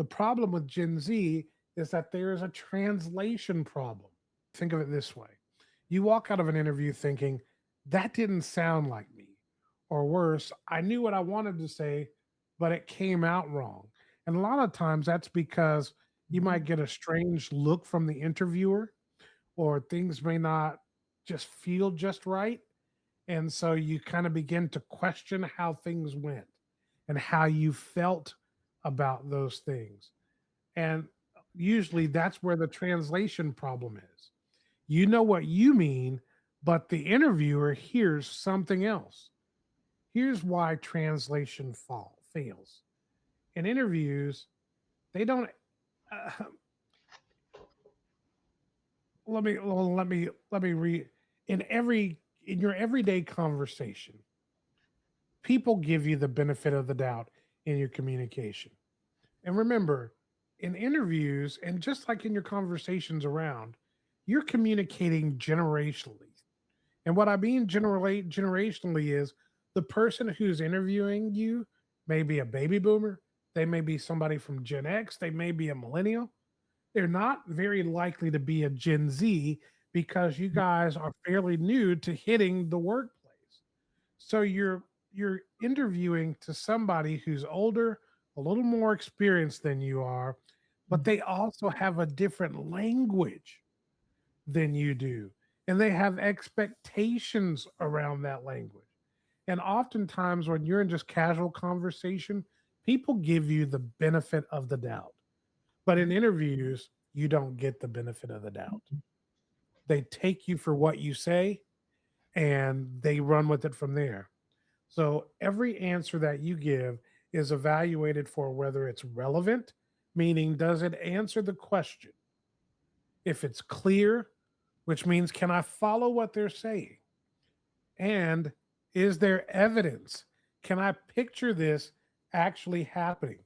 The problem with Gen Z is that there is a translation problem. Think of it this way: you walk out of an interview thinking, that didn't sound like me. Or worse, I knew what I wanted to say, but it came out wrong. And a lot of times that's because you might get a strange look from the interviewer, or things may not just feel just right. And so you kind of begin to question how things went and how you felt about those things. And usually that's where the translation problem is. You know what you mean, but the interviewer hears something else. Here's why translation fails. In interviews, they don't. Uh, let me read. In your everyday conversation, people give you the benefit of the doubt in your communication. And remember, in interviews and just like in your conversations around, you're communicating generationally. And what I mean generationally is the person who's interviewing you may be a baby boomer, they may be somebody from Gen X, they may be a millennial. They're not very likely to be a Gen Z because you guys are fairly new to hitting the workplace. So you're interviewing to somebody who's older, a little more experienced than you are, but they also have a different language than you do. And they have expectations around that language. And oftentimes, when you're in just casual conversation, people give you the benefit of the doubt. But in interviews, you don't get the benefit of the doubt. They take you for what you say and they run with it from there. So every answer that you give is evaluated for whether it's relevant, meaning does it answer the question? If it's clear, which means can I follow what they're saying? And is there evidence? Can I picture this actually happening?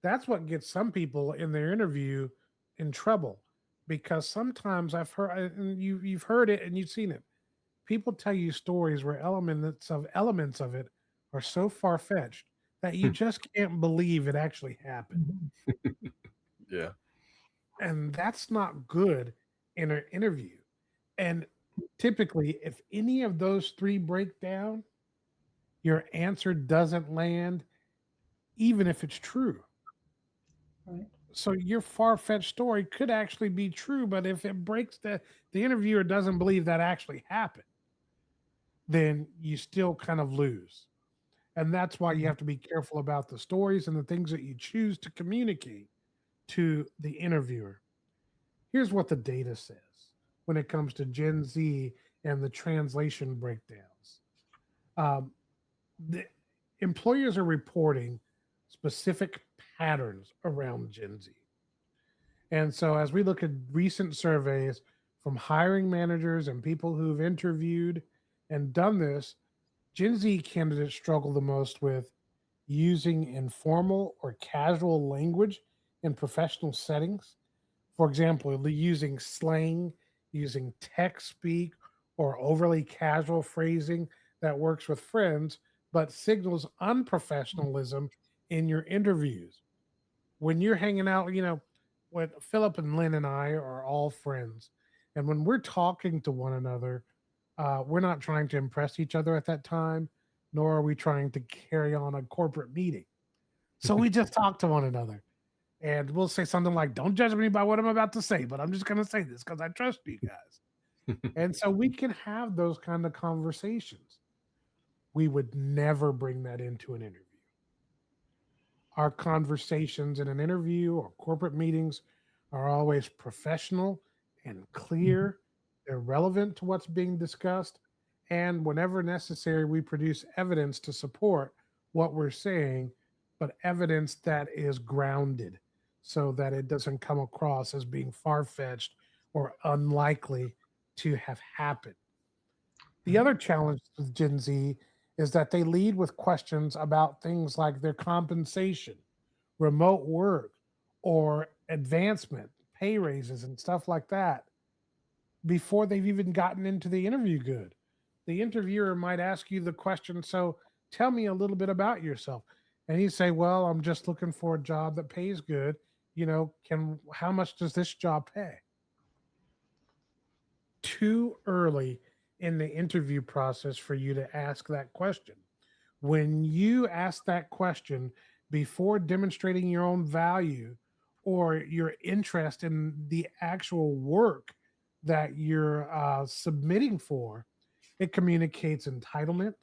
That's what gets some people in their interview in trouble because sometimes I've heard, and you've heard it and you've seen it. People tell you stories where elements of it are so far fetched that you just can't believe it actually happened. Yeah. And that's not good in an interview. And typically, if any of those three break down, your answer doesn't land, even if it's true. Right. So your far-fetched story could actually be true, but if it breaks the interviewer doesn't believe that actually happened, then you still kind of lose. And that's why you have to be careful about the stories and the things that you choose to communicate to the interviewer. Here's what the data says when it comes to Gen Z and the translation breakdowns. Um, the employers are reporting specific patterns around Gen Z. And so, as we look at recent surveys from hiring managers and people who've interviewed and done this, Gen Z candidates struggle the most with using informal or casual language in professional settings. For example, using slang, using tech speak, or overly casual phrasing that works with friends, but signals unprofessionalism in your interviews. When you're hanging out, when Philip and Lynn and I are all friends, and when we're talking to one another, we're not trying to impress each other at that time, nor are we trying to carry on a corporate meeting. So we just talk to one another. And we'll say something like, don't judge me by what I'm about to say, but I'm just going to say this because I trust you guys. And so we can have those kind of conversations. We would never bring that into an interview. Our conversations in an interview or corporate meetings are always professional and clear. They're relevant to what's being discussed. And whenever necessary, we produce evidence to support what we're saying, but evidence that is grounded so that it doesn't come across as being far fetched or unlikely to have happened. The other challenge with Gen Z is that they lead with questions about things like their compensation, remote work, or advancement, pay raises, and stuff like that before they've even gotten into the interview good. The interviewer might ask you the question, so tell me a little bit about yourself. And you say, well, I'm just looking for a job that pays good how much does this job pay? Too early in the interview process for you to ask that question. When you ask that question before demonstrating your own value or your interest in the actual work that you're submitting for, it communicates entitlement.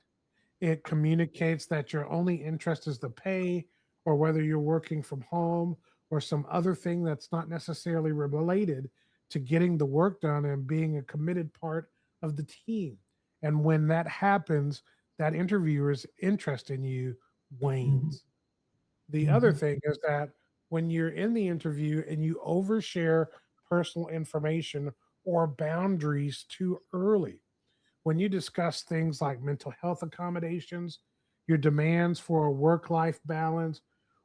It communicates that your only interest is the pay, or whether you're working from home or some other thing that's not necessarily related to getting the work done and being a committed part of the team. And when that happens, that interviewer's interest in you wanes. The other Mhm. thing is that when you're in the interview and you overshare personal information or boundaries too early, when you discuss things like mental health accommodations, your demands for a work life balance,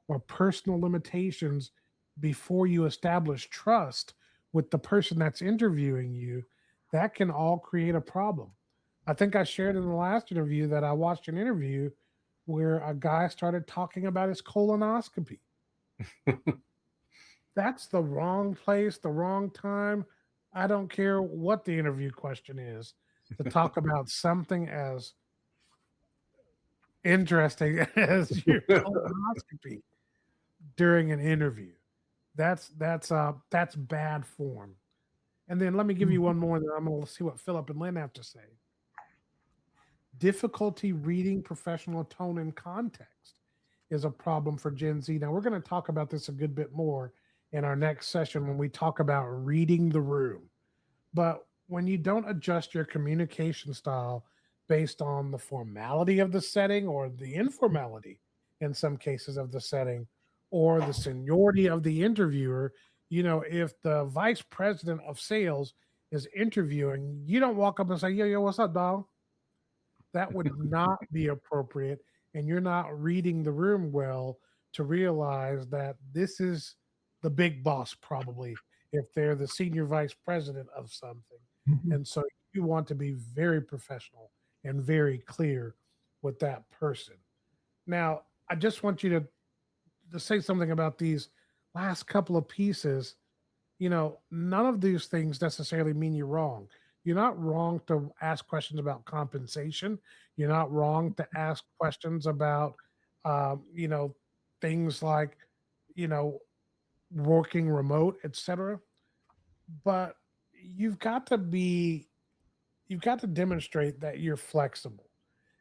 or personal limitations before you establish trust with the person that's interviewing you, that can all create a problem. I think I shared in the last interview that I watched an interview where a guy started talking about his colonoscopy. That's the wrong place, the wrong time. I don't care what the interview question is to talk about something as interesting as your colonoscopy during an interview. That's bad form. And then let me give you one more, then I'm going to see what Philip and Lynn have to say. Difficulty reading professional tone and context is a problem for Gen Z. Now, we're going to talk about this a good bit more in our next session when we talk about reading the room. But when you don't adjust your communication style based on the formality of the setting or the informality in some cases of the setting or the seniority of the interviewer, if the vice president of sales is interviewing, you don't walk up and say, yo, what's up, dog? That would not be appropriate. And you're not reading the room well to realize that this is the big boss, probably, if they're the senior vice president of something. Mhm. And so you want to be very professional and very clear with that person. Now, I just want you to say something about these last couple of pieces. None of these things necessarily mean you're wrong. You're not wrong to ask questions about compensation. You're not wrong to ask questions about, things like, you know, working remote, etc. But you've got to be, you've got to demonstrate that you're flexible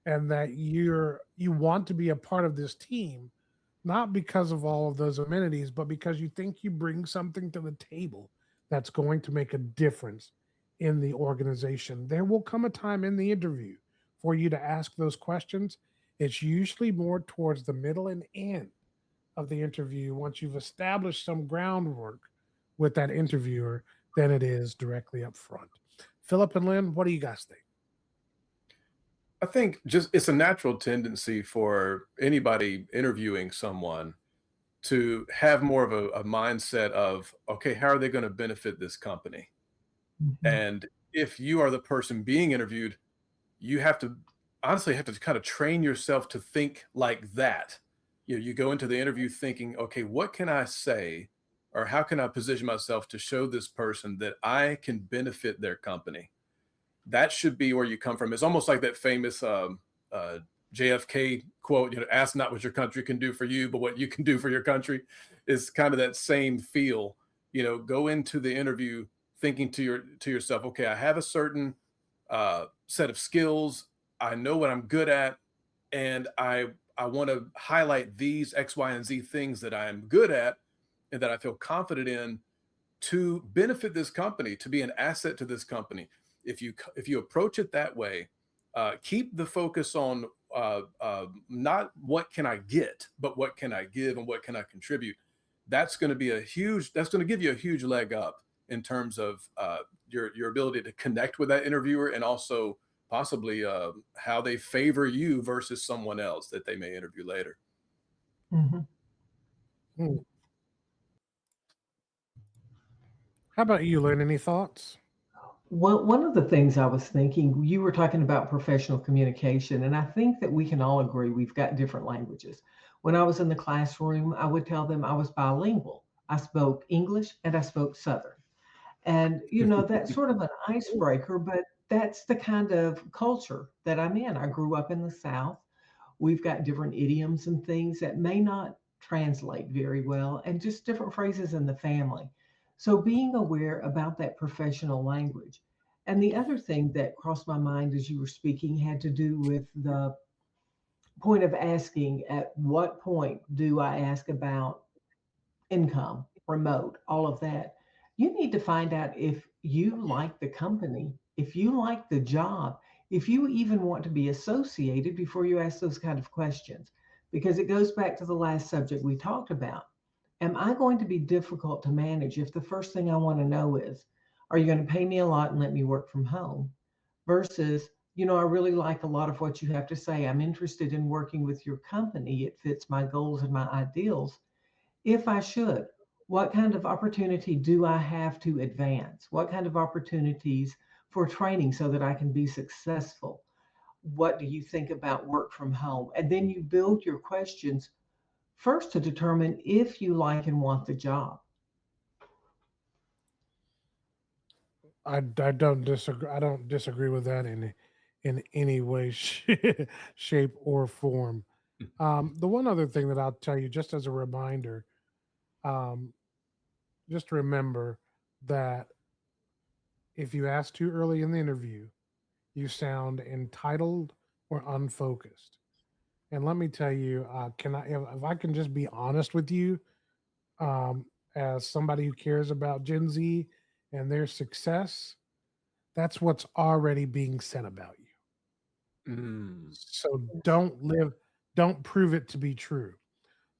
and that you want to be a part of this team, not because of all of those amenities, but because you think you bring something to the table that's going to make a difference in the organization. There will come a time in the interview for you to ask those questions. It's usually more towards the middle and end of the interview once you've established some groundwork with that interviewer than it is directly up front. Philip and Lynn, what do you guys think? I think just it's a natural tendency for anybody interviewing someone to have more of a mindset of, okay, how are they going to benefit this company? Mhm. And if you are the person being interviewed, you have to honestly have to kind of train yourself to think like that. You go into the interview thinking, okay, what can I say or how can I position myself to show this person that I can benefit their company? That should be where you come from. It's almost like that famous uh, JFK quote, ask not what your country can do for you, but what you can do for your country is kind of that same feel. Go into the interview thinking to yourself, okay, I have a certain set of skills. I know what I'm good at, and I want to highlight these X, Y, and Z things that I am good at and that I feel confident in to benefit this company, to be an asset to this company. If you approach it that way, keep the focus on not what can I get, but what can I give and what can I contribute. That's going to be a huge. That's going to give you a huge leg up in terms of your ability to connect with that interviewer and also possibly how they favor you versus someone else that they may interview later. Mhm. Hmm. How about you, Lynn? Any thoughts? Well, one of the things I was thinking, you were talking about professional communication, and I think that we can all agree we've got different languages. When I was in the classroom, I would tell them I was bilingual. I spoke English and I spoke Southern. And, that's sort of an icebreaker, but that's the kind of culture that I'm in. I grew up in the South. We've got different idioms and things that may not translate very well, and just different phrases in the family. So being aware about that professional language. And the other thing that crossed my mind as you were speaking had to do with the point of asking, at what point do I ask about income, remote, all of that? You need to find out if you like the company, if you like the job, if you even want to be associated before you ask those kind of questions. Because it goes back to the last subject we talked about. Am I going to be difficult to manage if the first thing I want to know is, are you going to pay me a lot and let me work from home? Versus, I really like a lot of what you have to say. I'm interested in working with your company. It fits my goals and my ideals. If I should, what kind of opportunity do I have to advance? What kind of opportunities for training so that I can be successful? What do you think about work from home? And then you build your questions first to determine if you like and want the job. I don't disagree. I don't disagree with that in any way, shape, or form. The one other thing that I'll tell you, just as a reminder, um, just remember that if you ask too early in the interview, you sound entitled or unfocused. And let me tell you, if I can just be honest with you, um, as somebody who cares about Gen Z and their success, that's what's already being said about you. Mm. So don't prove it to be true.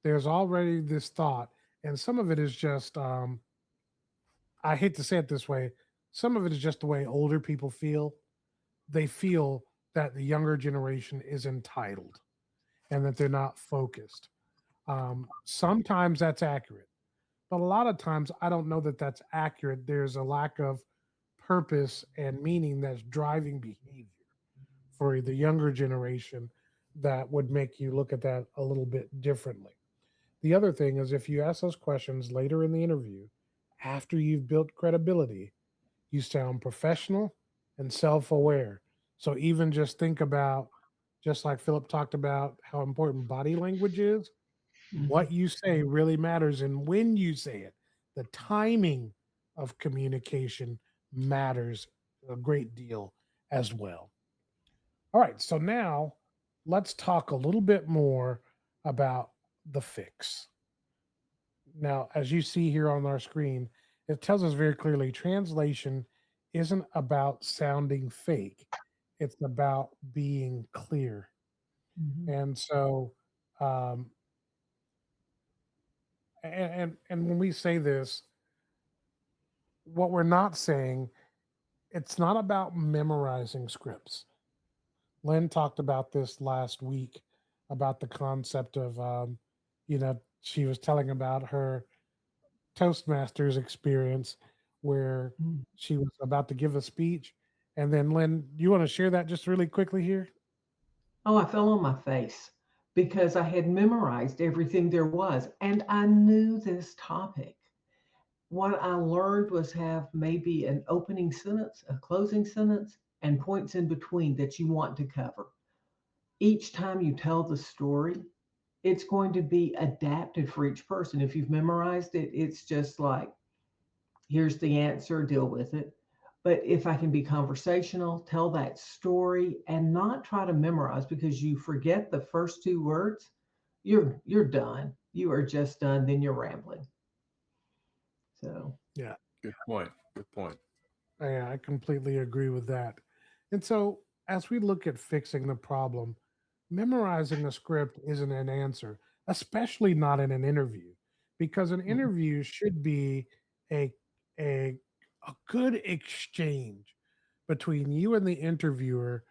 There's already this thought, and some of it is just, I hate to say it this way, some of it is just the way older people feel. They feel that the younger generation is entitled and that they're not focused. Sometimes that's accurate, but a lot of times I don't know that that's accurate. There's a lack of purpose and meaning that's driving behavior for the younger generation that would make you look at that a little bit differently. The other thing is if you ask those questions later in the interview, after you've built credibility, you sound professional and self aware. So even just think about, just like Philip talked about, how important body language is, Mhm. what you say really matters. And when you say it, the timing of communication matters a great deal as well. All right. So now let's talk a little bit more about the fix. Now, as you see here on our screen, it tells us very clearly translation isn't about sounding fake, it's about being clear. Mhm. And so, um, and when we say this, what we're not saying, it's not about memorizing scripts. Lynn talked about this last week about the concept of, she was telling about her Toastmasters experience where Mm. she was about to give a speech. And then, Lynn, do you want to share that just really quickly here? Oh, I fell on my face because I had memorized everything there was and I knew this topic. What I learned was have maybe an opening sentence, a closing sentence, and points in between that you want to cover. Each time you tell the story, it's going to be adapted for each person. If you've memorized it, it's just like, here's the answer, deal with it. But if I can be conversational, tell that story and not try to memorize because you forget the first two words, you're done. You are just done, then you're rambling. So, Yeah, Good point. Good point. I completely agree with that. And so, as we look at fixing the problem, memorizing a script isn't an answer, especially not in an interview, because an mm, interview should be a a a good exchange between you and the interviewer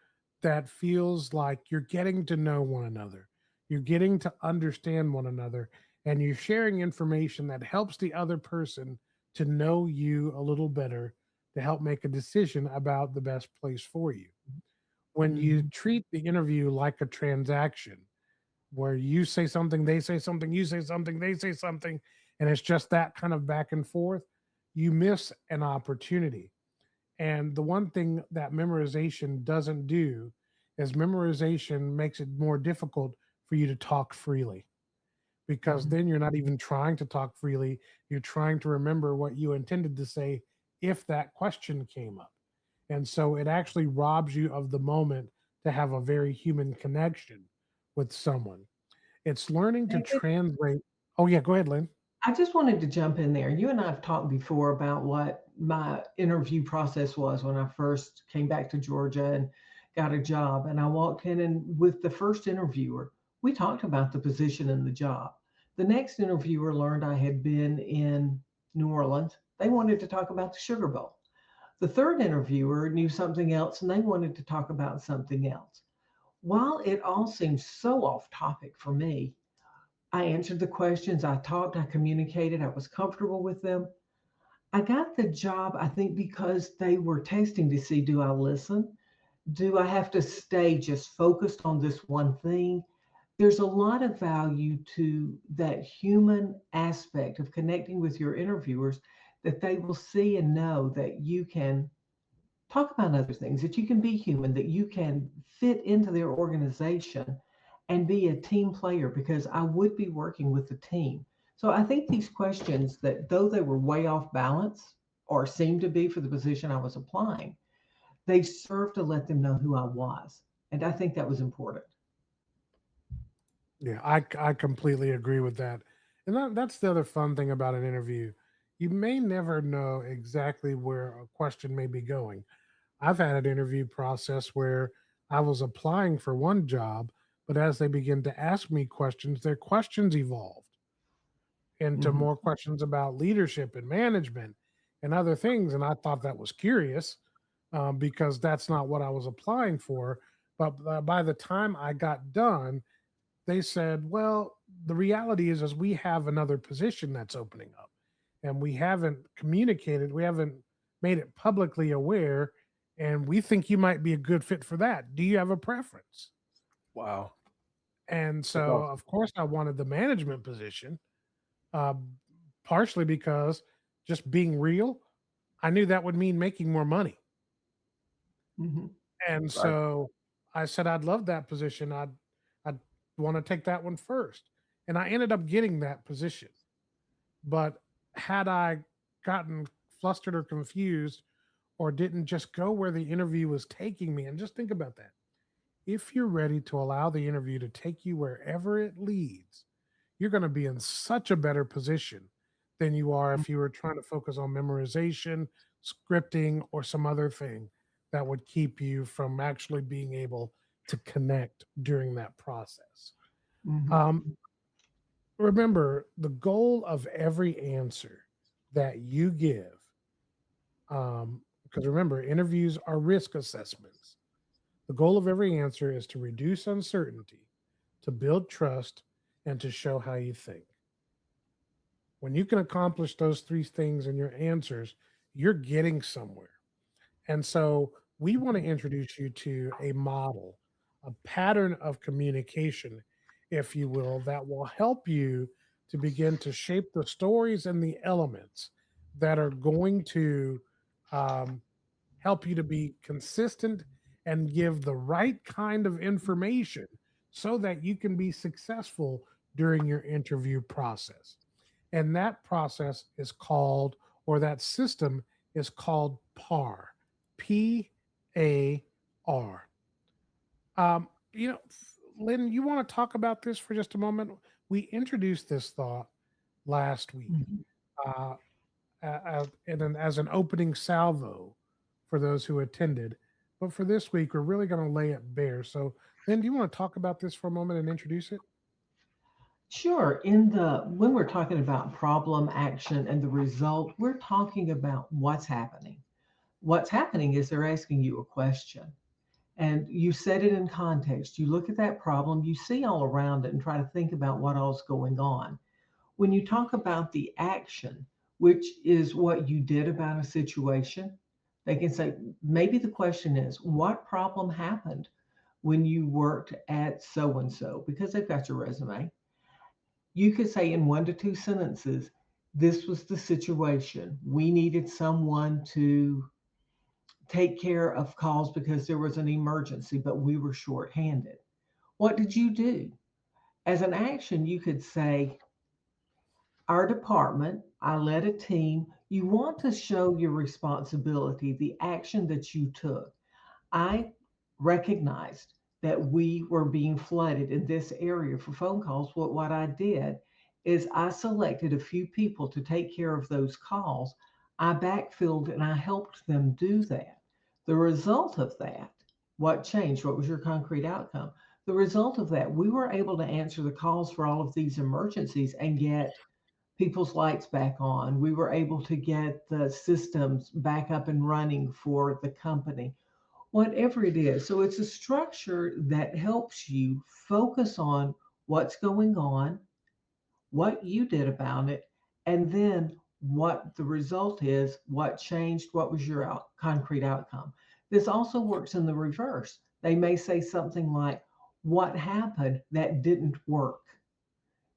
that feels like you're getting to know one another, you're getting to understand one another, and you're sharing information that helps the other person to know you a little better to help make a decision about the best place for you. When you mhm, treat the interview like a transaction where you say something, they say something, you say something, they say something, and it's just that kind of back and forth, you miss an opportunity. And the one thing that memorization doesn't do is memorization makes it more difficult for you to talk freely, because Mhm. then you're not even trying to talk freely. You're trying to remember what you intended to say if that question came up. And so it actually robs you of the moment to have a very human connection with someone. It's learning to David, translate. Oh, yeah, go ahead, Lynn. I just wanted to jump in there. You and I have talked before about what my interview process was when I first came back to Georgia and got a job. And I walked in, and with the first interviewer, we talked about the position and the job. The next interviewer learned I had been in New Orleans. They wanted to talk about the Sugar Bowl. The third interviewer knew something else and they wanted to talk about something else. While it all seemed so off topic for me, I answered the questions, I talked, I communicated, I was comfortable with them. I got the job, I think, because they were testing to see, do I listen? Do I have to stay just focused on this one thing? There's a lot of value to that human aspect of connecting with your interviewers, that they will see and know that you can talk about other things, that you can be human, that you can fit into their organization and be a team player, because I would be working with the team. So I think these questions, that though they were way off balance or seemed to be for the position I was applying, they served to let them know who I was. And I think that was important. Yeah, I completely agree with that. And that's the other fun thing about an interview. You may never know exactly where a question may be going. I've had an interview process where I was applying for one job, but as they begin to ask me questions, their questions evolved into Mhm. more questions about leadership and management and other things. And I thought that was curious, because that's not what I was applying for. But by the time I got done, they said, "Well, the reality is we have another position that's opening up, and we haven't communicated, we haven't made it publicly aware, and we think you might be a good fit for that. Do you have a preference?" Wow. And That's so, awesome. of course, I wanted the management position, uh, partially because, just being real, I knew that would mean making more money. Mhm. And Right. so I said I'd love that position. I'd want to take that one first. And I ended up getting that position. But had I gotten flustered or confused, or didn't just go where the interview was taking me, and just think about that. If you're ready to allow the interview to take you wherever it leads, you're going to be in such a better position than you are if you were trying to focus on memorization, scripting, or some other thing that would keep you from actually being able to connect during that process. Mhm. Um, Remember, the goal of every answer that you give, because remember, interviews are risk assessments. The goal of every answer is to reduce uncertainty, to build trust, and to show how you think. When you can accomplish those three things in your answers, you're getting somewhere. And so we want to introduce you to a model, a pattern of communication, if you will, that will help you to begin to shape the stories and the elements that are going to, um, help you to be consistent and give the right kind of information so that you can be successful during your interview process. And that process is called, or that system is called PAR. PAR. You know, Lynn, you want to talk about this for just a moment? We introduced this thought last week, Mhm. uh, and then as an opening salvo for those who attended. But for this week, we're really going to lay it bare. So, Lynn, do you want to talk about this for a moment and introduce it? Sure. In the when we're talking about problem, action, and the result, we're talking about what's happening. What's happening is they're asking you a question, and you set it in context. You look at that problem, you see all around it, and try to think about what all's going on. When you talk about the action, which is what you did about a situation, they can say, maybe the question is, what problem happened when you worked at so and so? Because they've got your resume. You could say in 1 to 2 sentences, This was the situation. We needed someone to take care of calls because there was an emergency, but we were shorthanded. What did you do? As an action, you could say, our department, I led a team. You want to show your responsibility, the action that you took. I recognized that we were being flooded in this area for phone calls. What I did is I selected a few people to take care of those calls. I backfilled and I helped them do that. The result of that, what changed? What was your concrete outcome? The result of that, we were able to answer the calls for all of these emergencies and get people's lights back on. We were able to get the systems back up and running for the company, whatever it is. So it's a structure that helps you focus on what's going on, what you did about it, and then what the result is, what changed, what was your concrete outcome. This also works in the reverse. They may say something like, what happened that didn't work?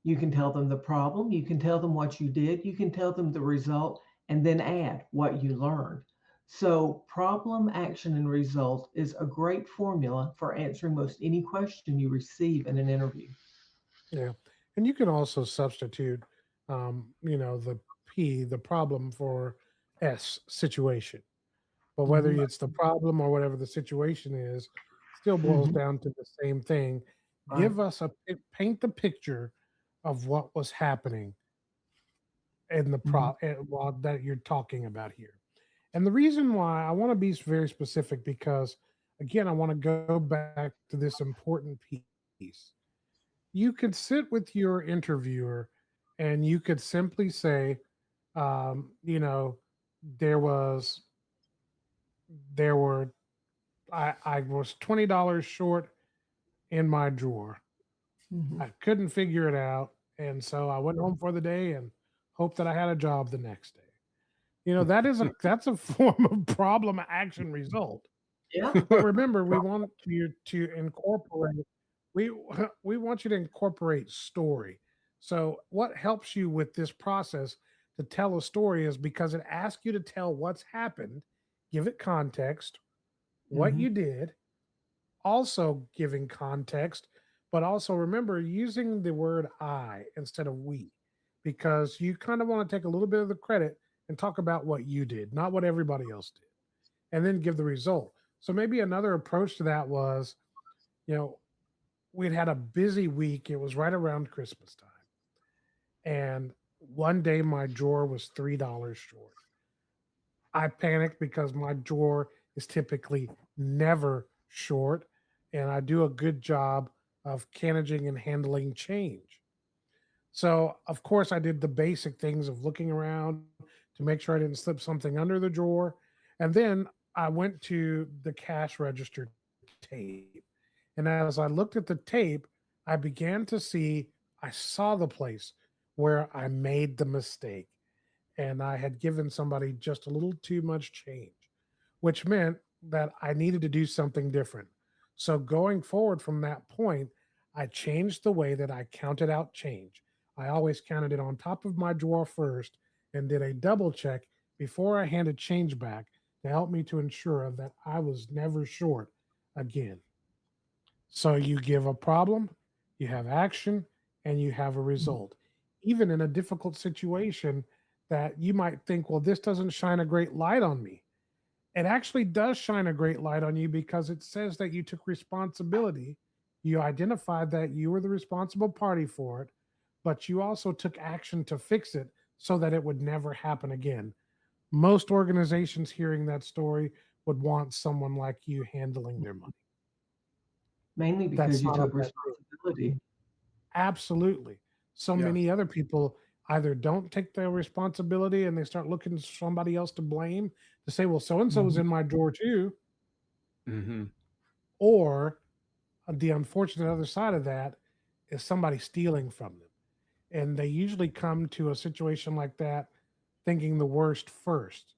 You can tell them the problem, you can tell them what you did, you can tell them the result, and then add what you learned. So, problem, action, and result is a great formula for answering most any question you receive in an interview. Yeah. And you can also substitute, the P, the problem for S, situation. But whether Hmm. it's the problem or whatever the situation is, still boils Hmm. down to the same thing. Right. Give us paint the picture of what was happening in the Hmm. while that you're talking about here. And the reason why I want to be very specific because again, I want to go back to this important piece. You could sit with your interviewer and you could simply say, you know, there was there were I was $20 short in my drawer. Hmm. I couldn't figure it out. And so I went home for the day and hoped that I had a job the next day. That's a form of problem action result. Yeah. But remember, we want you to incorporate we we want you to incorporate story. So what helps you with this process to tell a story is because it asks you to tell what's happened, give it context, what Hmm. you did, also giving context, but also remember using the word I instead of we, because you kind of want to take a little bit of the credit and talk about what you did, not what everybody else did, and then give the result. So maybe another approach to that was, you know, we'd had a busy week. It was right around Christmas time. And one day my drawer was $3 short. I panicked because my drawer is typically never short, and I do a good job of managing and handling change. So, of course, I did the basic things of looking around to make sure I didn't slip something under the drawer. And then I went to the cash register tape. And as I looked at the tape, I began to see, I saw the place where I made the mistake and I had given somebody just a little too much change, which meant that I needed to do something different. So going forward from that point, I changed the way that I counted out change. I always counted it on top of my drawer first and did a double check before I handed change back to help me to ensure that I was never short again. So you give a problem, you have action, and you have a result. Even in a difficult situation that you might think, well, this doesn't shine a great light on me. It actually does shine a great light on you because it says that you took responsibility. You identified that you were the responsible party for it, but you also took action to fix it so that it would never happen again. Most organizations hearing that story would want someone like you handling their money. Mainly because That's you not a took bad thing. responsibility. Absolutely. So Yeah. many other people either don't take their responsibility and they start looking for somebody else to blame to say, well, so and so was Mhm. in my drawer too. Hmm. Or the unfortunate other side of that is somebody stealing from them. And they usually come to a situation like that thinking the worst first.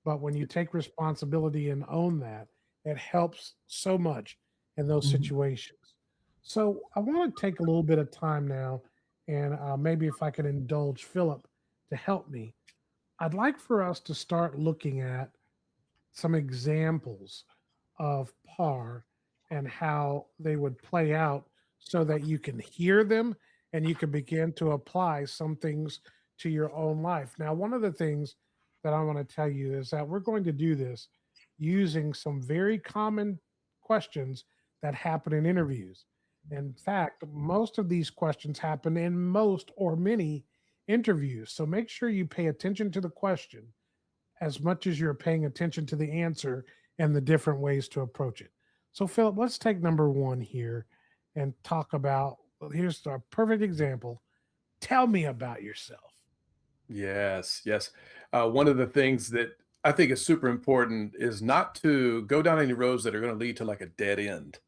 But when you take responsibility and own that, it helps so much in those Mhm. situations. So I want to take a little bit of time now, and maybe if I can indulge Philip, to help me, I'd like for us to start looking at some examples of par and how they would play out so that you can hear them and you can begin to apply some things to your own life. Now, one of the things that I want to tell you is that we're going to do this using some very common questions that happen in interviews. In fact, most of these questions happen in most or many interviews. So make sure you pay attention to the question as much as you're paying attention to the answer and the different ways to approach it. So, Philip, let's take number one here and talk about, well, here's a perfect example. Tell me about yourself. Yes, yes. One of the things that I think is super important is not to go down any roads that are going to lead to like a dead end.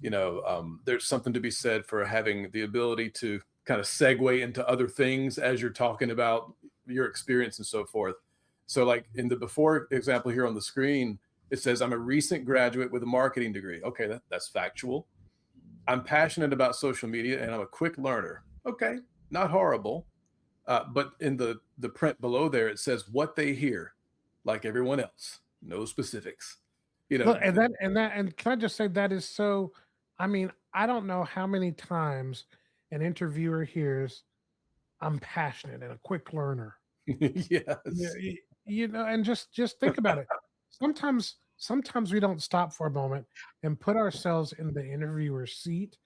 There's something to be said for having the ability to kind of segue into other things as you're talking about your experience and so forth. So, like in the before example here on the screen, it says, I'm a recent graduate with a marketing degree. Okay, that's factual. I'm passionate about social media and I'm a quick learner. Okay, not horrible. But in the print below there, it says what they hear, like everyone else, no specifics. You know, Look, and can I just say that is so, I mean, I don't know how many times an interviewer hears, I'm passionate and a quick learner. Yeah, yes, and just think about it. Sometimes we don't stop for a moment and put ourselves in the interviewer's seat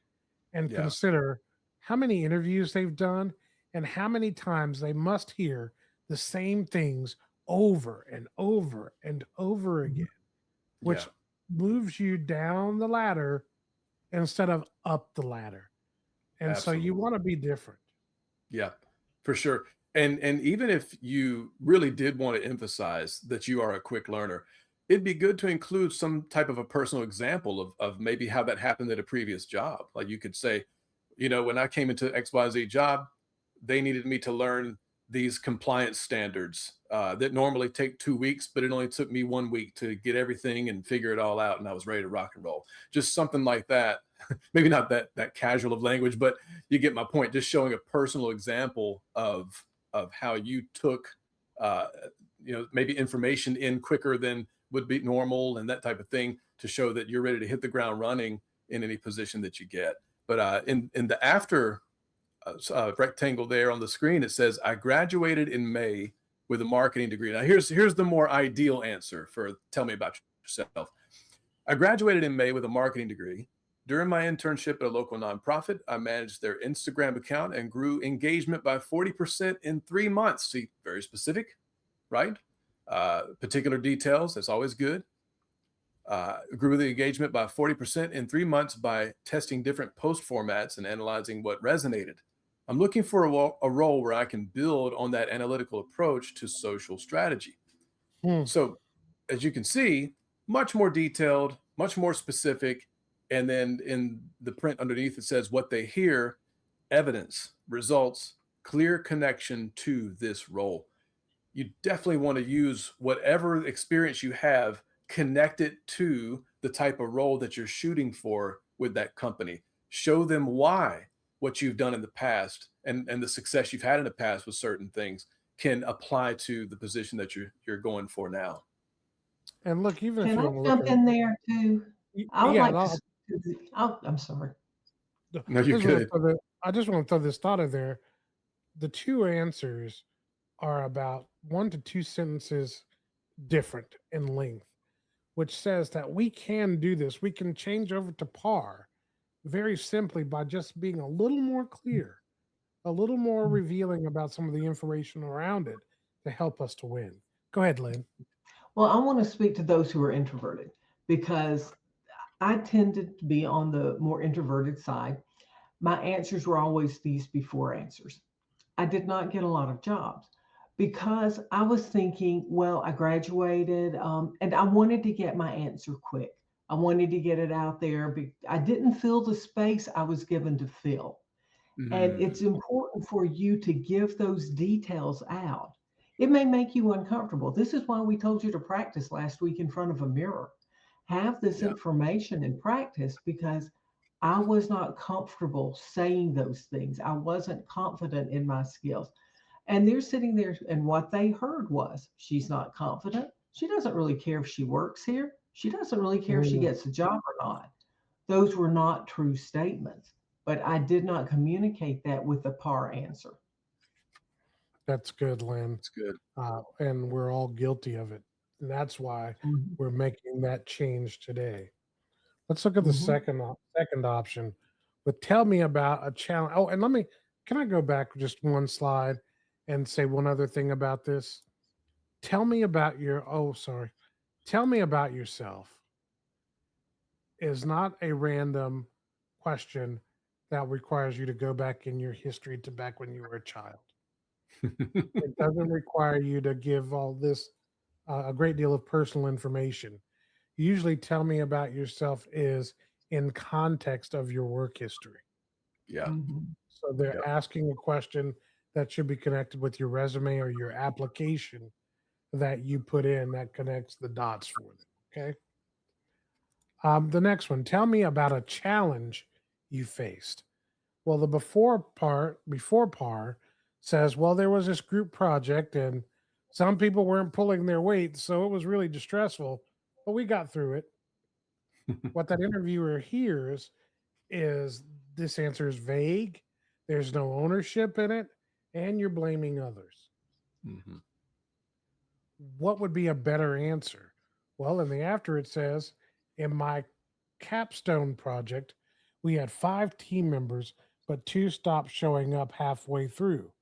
and yeah, consider how many interviews they've done and how many times they must hear the same things over and over and over Mhm. again, yeah, which moves you down the ladder instead of up the ladder. And so you absolutely. want to be different. Yeah, for sure. And even if you really did want to emphasize that you are a quick learner, it'd be good to include some type of a personal example of maybe how that happened at a previous job. Like you could say, when I came into XYZ job, they needed me to learn these compliance standards that normally take 2 weeks, but it only took me 1 week to get everything and figure it all out, and I was ready to rock and roll. Just something like that. Maybe not that casual of language, but you get my point. Just showing a personal example of how you took uh, maybe information in quicker than would be normal and that type of thing to show that you're ready to hit the ground running in any position that you get. But in the after rectangle there on the screen, it says, I graduated in May with a marketing degree. Now, here's the more ideal answer for tell me about yourself. I graduated in May with a marketing degree. During my internship at a local nonprofit, I managed their Instagram account and grew engagement by 40% in 3 months. See, very specific, right? Particular details, that's always good. Grew the engagement by 40% in 3 months by testing different post formats and analyzing what resonated. I'm looking for a role where I can build on that analytical approach to social strategy. Hmm. So, as you can see, much more detailed, much more specific. And then in the print underneath, it says what they hear, evidence, results, clear connection to this role. You definitely want to use whatever experience you have, connect it to the type of role that you're shooting for with that company. Show them why what you've done in the past and the success you've had in the past with certain things can apply to the position that you're going for now. And look, even if Can you I don't look jump at it, in there too? I would yeah, like to speak to I'm sorry. I No, you're just want to good. I just want to throw this thought in there. The two answers are about 1 to 2 sentences different in length, which says that we can do this. We can change over to par very simply by just being a little more clear, a little more revealing about some of the information around it to help us to win. Go ahead, Lynn. Well, I want to speak to those who are introverted because I tended to be on the more introverted side. My answers were always these before answers. I did not get a lot of jobs because I was thinking, well, I graduated and I wanted to get my answer quick. I wanted to get it out there. I didn't fill the space I was given to fill. And Mm, it's important for you to give those details out. It may make you uncomfortable. This is why we told you to practice last week in front of a mirror. Have this yeah, information and practice because I was not comfortable saying those things. I wasn't confident in my skills. And they're sitting there, and what they heard was, she's not confident. She doesn't really care if she works here. She doesn't really care if she Mm, gets a job or not. Those were not true statements, but I did not communicate that with the par answer. that's good, Lynn. It's good. And we're all guilty of it. And that's why Mhm. we're making that change today. Let's look at the Mhm. second option. But tell me about a challenge. Oh, and can I go back just one slide and say one other thing about this? Tell me about sorry. Tell me about yourself is not a random question that requires you to go back in your history to back when you were a child. It doesn't require you to give all this a great deal of personal information. Usually, tell me about yourself is in context of your work history. Yeah. Mhm. So they're Yep. asking a question that should be connected with your resume or your application that you put in that connects the dots for them. Okay. The next one, tell me about a challenge you faced. Well, the before par says, well, there was this group project and some people weren't pulling their weight, so it was really distressful, but we got through it. What that interviewer hears is this answer is vague, there's no ownership in it, and you're blaming others. Mhm. What would be a better answer? Well, in the after it says, in my capstone project, we had 5 team members, but 2 stopped showing up halfway through.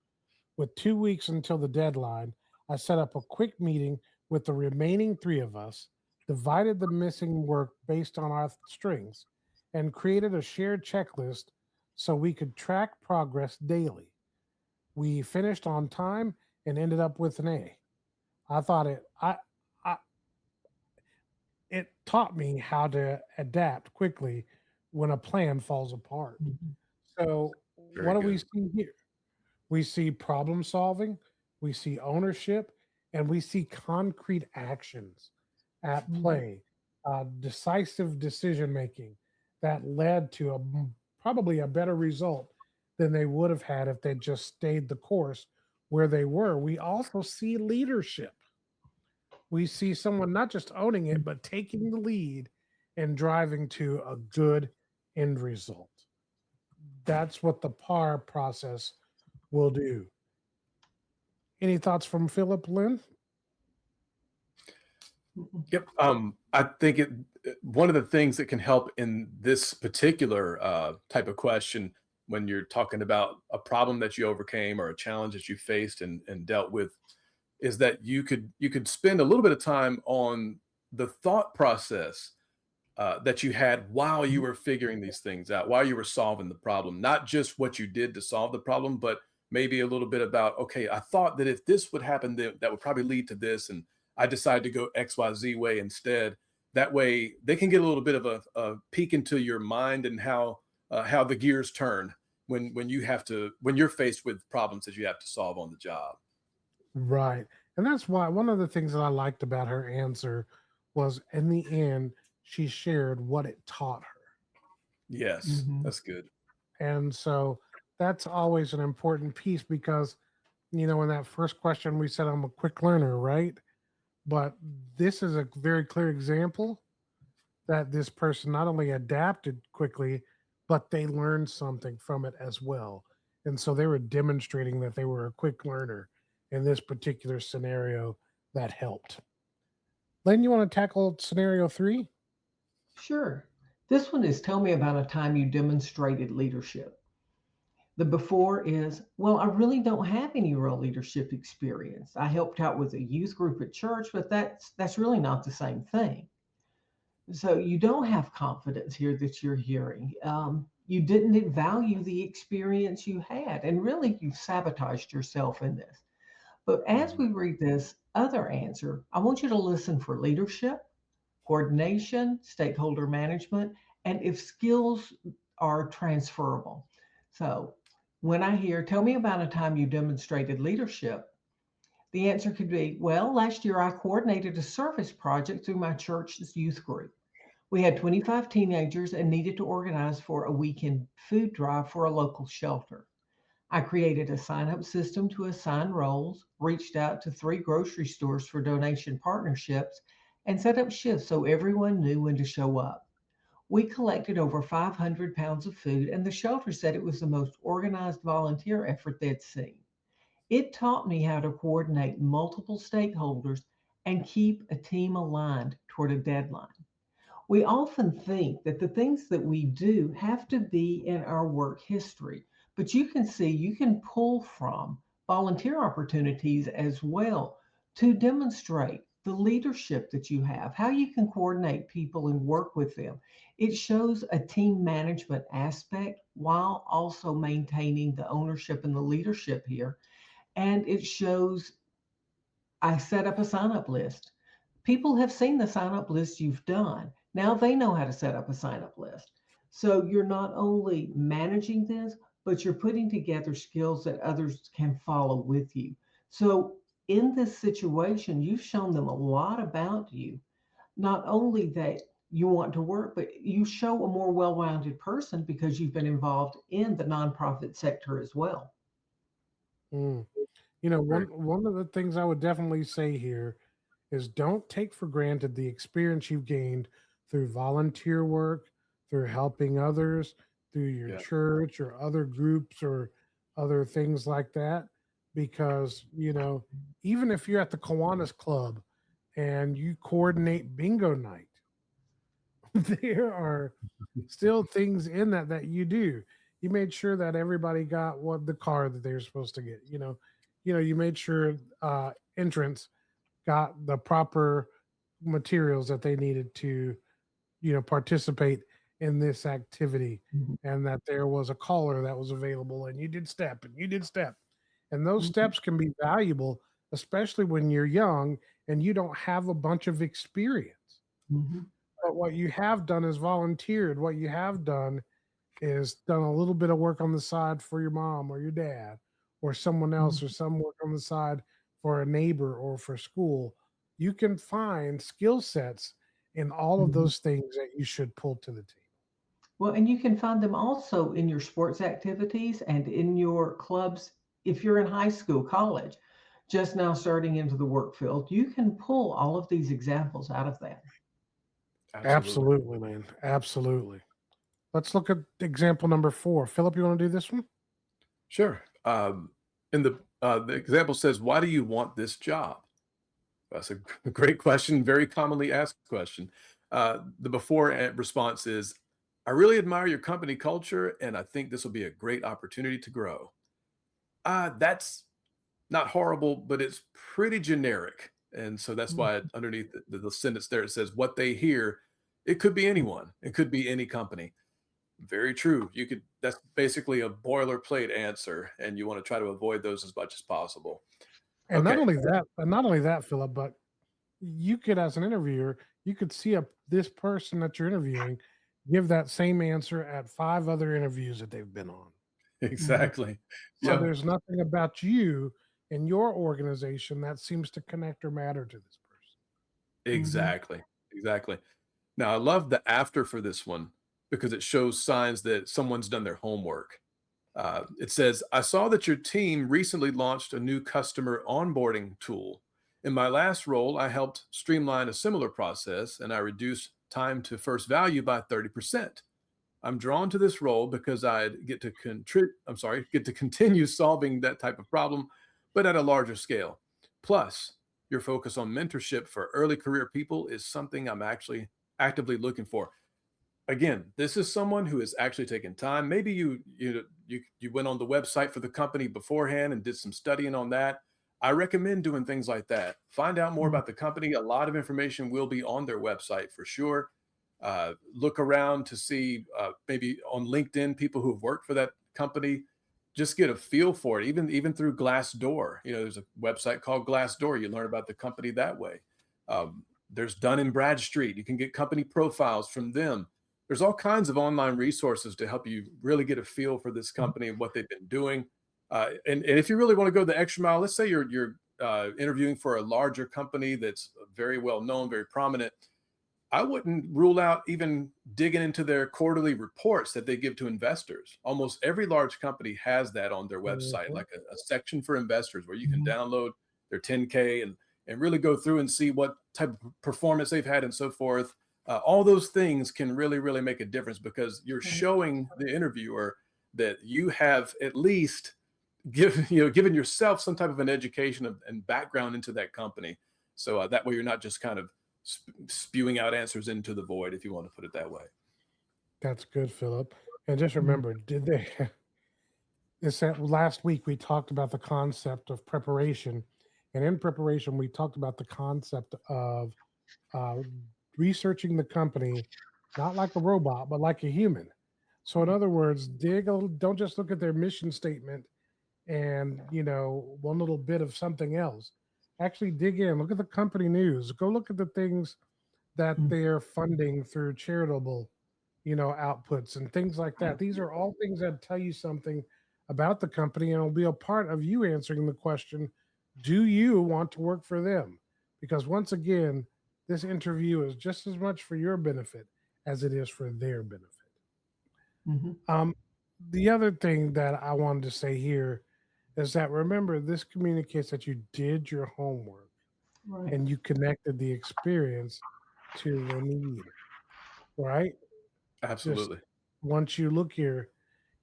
With 2 weeks until the deadline, I set up a quick meeting with the remaining 3 of us, divided the missing work based on our strengths, and created a shared checklist so we could track progress daily. We finished on time and ended up with an A. I thought I it taught me how to adapt quickly when a plan falls apart. Mhm. So, what Very do we good. see here? We see problem solving, we see ownership, and we see concrete actions at Mhm. play, decisive decision making that led to probably a better result than they would have had if they just stayed the course where they were. We also see leadership. We see someone not just owning it, but taking the lead and driving to a good end result. That's what the PAR process will do. Any thoughts from Philip, Lynn? Mhm. Yep. I think one of the things that can help in this particular type of question, when you're talking about a problem that you overcame or a challenge that you faced and dealt with, is that you could spend a little bit of time on the thought process that you had while you were figuring these things out, while you were solving the problem, not just what you did to solve the problem, but maybe a little bit about, okay, I thought that if this would happen, that would probably lead to this. And I decided to go XYZ way instead. That way they can get a little bit of a peek into your mind and how the gears turn when you're faced with problems that you have to solve on the job. Right. And that's why one of the things that I liked about her answer was in the end, she shared what it taught her. Yes, Mhm. that's good. And so that's always an important piece because, in that first question, we said I'm a quick learner, right? But this is a very clear example that this person not only adapted quickly, but they learned something from it as well. And so they were demonstrating that they were a quick learner in this particular scenario that helped. Len, you want to tackle scenario 3? Sure. This one is, tell me about a time you demonstrated leadership. The before is, well, I really don't have any real leadership experience. I helped out with a youth group at church, but that's really not the same thing. So you don't have confidence here that you're hearing. You didn't value the experience you had, and really you've sabotaged yourself in this. But as Mhm. we read this other answer, I want you to listen for leadership, coordination, stakeholder management, and if skills are transferable. So when I hear, tell me about a time you demonstrated leadership, the answer could be, well, last year I coordinated a service project through my church's youth group. We had 25 teenagers and needed to organize for a weekend food drive for a local shelter. I created a sign up system to assign roles, reached out to 3 grocery stores for donation partnerships, and set up shifts so everyone knew when to show up. We collected over 500 pounds of food, and the shelter said it was the most organized volunteer effort they'd seen. It taught me how to coordinate multiple stakeholders and keep a team aligned toward a deadline. We often think that the things that we do have to be in our work history, but you can see you can pull from volunteer opportunities as well to demonstrate the leadership that you have, how you can coordinate people and work with them. It shows a team management aspect while also maintaining the ownership and the leadership here. And it shows I set up a sign up list. People have seen the sign up list you've done. Now they know how to set up a sign up list. So you're not only managing this, but you're putting together skills that others can follow with you. So in this situation, you've shown them a lot about you. Not only that you want to work, but you show a more well rounded person because you've been involved in the nonprofit sector as well. Mm. You know, Very one of the things I would definitely say here is don't take for granted the experience you've gained through volunteer work, through helping others, through your yeah. church or other groups or other things like that. Because, you know, even if you're at the Kiwanis Club and you coordinate bingo night, there are still things in that you do. You made sure that everybody got what the car that they were supposed to get. You made sure entrance got the proper materials that they needed to, participate in this activity, Mhm. and that there was a caller that was available, and you did step, and those Mhm. steps can be valuable, especially when you're young and you don't have a bunch of experience. Mhm. But what you have done is volunteered. What you have done is done a little bit of work on the side for your mom or your dad or someone else, or Mhm. some work on the side for a neighbor or for school. You can find skill sets in all of Mhm. those things that you should pull to the table. Well, and you can find them also in your sports activities and in your clubs. If you're in high school, college, just now starting into the work field, you can pull all of these examples out of that. Absolutely. Absolutely, man. Absolutely. Let's look at example number 4. Philip, you want to do this one? Sure. In the example says, "Why do you want this job?" That's a great question, very commonly asked question. The before response is, "I really admire your company culture, and I think this will be a great opportunity to grow." That's not horrible, but it's pretty generic, and so that's Mhm. why underneath the sentence there it says, "What they hear." It could be anyone. It could be any company. Very true. You could That's basically a boilerplate answer, and you want to try to avoid those as much as possible. And Okay. not only that, Philip, but you could, as an interviewer, you could see this person that you're interviewing give that same answer at 5 other interviews that they've been on. Mhm. Exactly. So Yeah, there's nothing about you and your organization that seems to connect or matter to this person. Mhm. exactly. Exactly. Now, I love the after for this one because it shows signs that someone's done their homework. It says, "I saw that your team recently launched a new customer onboarding tool. In my last role, I helped streamline a similar process and I reduced time to first value by 30%. I'm drawn to this role because I'd get to continue solving that type of problem, but at a larger scale. Plus, your focus on mentorship for early career people is something I'm actually actively looking for." Again, this is someone who has actually taken time. Maybe you went on the website for the company beforehand and did some studying on that. I recommend doing things like that. Find out more Mhm. about the company. A lot of information will be on their website for sure. Look around to see maybe on LinkedIn people who've worked for that company. Just get a feel for it. Even through Glassdoor, there's a website called Glassdoor. You learn about the company that way. There's Dun and Bradstreet. You can get company profiles from them. There's all kinds of online resources to help you really get a feel for this company and what they've been doing. And if you really want to go the extra mile, let's say you're interviewing for a larger company that's very well known, very prominent. I wouldn't rule out even digging into their quarterly reports that they give to investors. Almost every large company has that on their website, Mhm. like a section for investors where you can Mhm. download their 10K and really go through and see what type of performance they've had and so forth. All those things can really, really make a difference because you're Right. showing the interviewer that you have at least given yourself some type of an education and background into that company. So that way you're not just kind of spewing out answers into the void, if you want to put it that way. That's good, Philip. And just Mhm. remember, did they? It's that last week we talked about the concept of preparation, and in preparation we talked about the concept of uh, researching the company, not like a robot, but like a human. So, in Right. other words, don't just look at their mission statement and one little bit of something else. Actually, dig in. Look at the company news. Go look at the things that Mhm. they're funding through charitable, outputs and things like Right. that. These are all things that tell you something about the company and will be a part of you answering the question, do you want to work for them? Because once again, this interview is just as much for your benefit as it is for their benefit. Mhm. Um, the other thing that I wanted to say here is that remember, this communicates that you did your homework Right. and you connected the experience to the need, right? Just Absolutely. once you look here,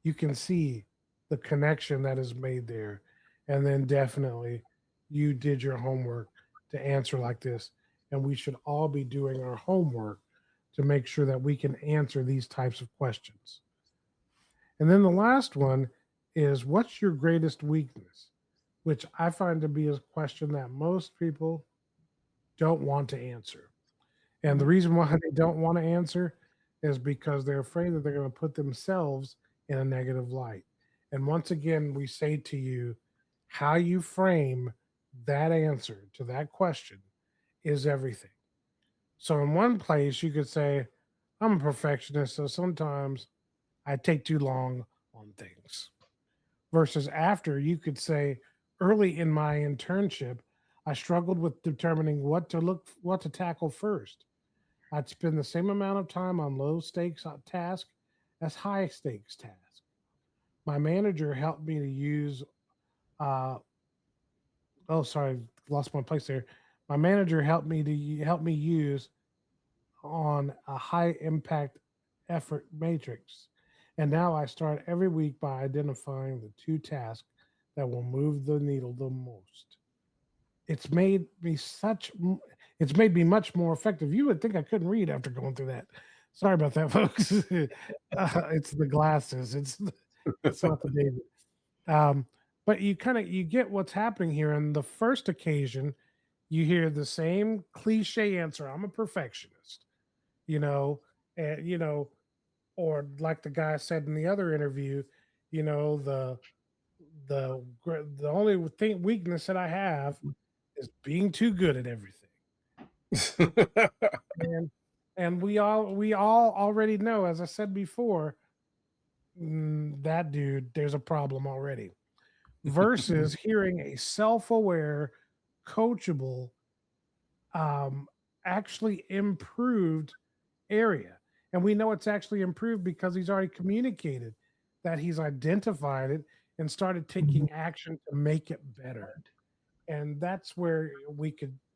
you can see the connection that is made there. And then definitely you did your homework to answer like this. And we should all be doing our homework to make sure that we can answer these types of questions. And then the last one is what's your greatest weakness? Which I find to be a question that most people don't want to answer. And the Right. reason why they don't want to answer is because they're afraid that they're going to put themselves in a negative light. And once again, we say to you, how you frame that answer to that question is everything. So, in one place, you could say, I'm a perfectionist, so sometimes I take too long on things. Versus after, you could say, early in my internship, I struggled with determining what to tackle first. I'd spend the same amount of time on low stakes task as high stakes task. My manager helped me to use. Uh, oh, sorry, lost my place there. My manager help me use on a high impact effort matrix, and now I start every week by identifying the two tasks that will move the needle the most. It's made me such it's made me much more effective. You would think I couldn't read after going through that. Sorry about that, folks. It's the glasses. It's not the David. Um, but you get what's happening here. On the first occasion, you hear the same cliche answer. I'm a perfectionist, you know, and or like the guy said in the other interview, the only weakness that I have is being too good at everything. And we all already know, as I said before, that dude, there's a problem already. Versus hearing a self-aware, coachable, um, actually improved area. And we know it's actually improved because he's already communicated that he's identified it and started Mhm. taking action to make it better. And that's where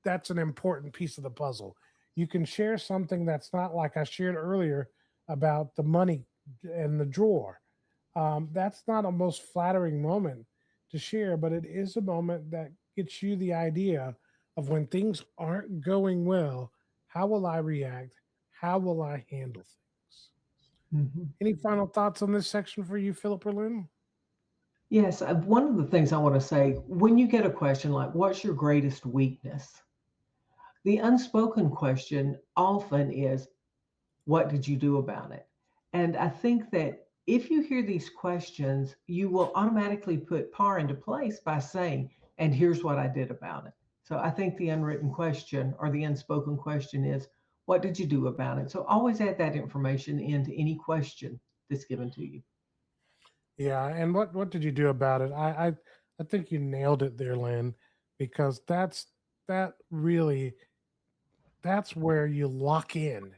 that's an important piece of the puzzle. You can share something that's not like I shared earlier about the money and the drawer. That's not a most flattering moment to share, but it is a moment that gets you the idea of when things aren't going well, how will I react? How will I handle things? Mhm. Any final thoughts on this section for you, Philip or Lynn? Yes, one of the things I want to say when you get a question like, what's your greatest weakness? The unspoken question often is, what did you do about it? And I think that if you hear these questions, you will automatically put PAR into place by saying, and here's what I did about it. So I think the unwritten question or the unspoken question is, what did you do about it? So always add that information into any question that's given to you. Yeah, and what did you do about it? I think you nailed it there, Lynn, because that really that's where you lock in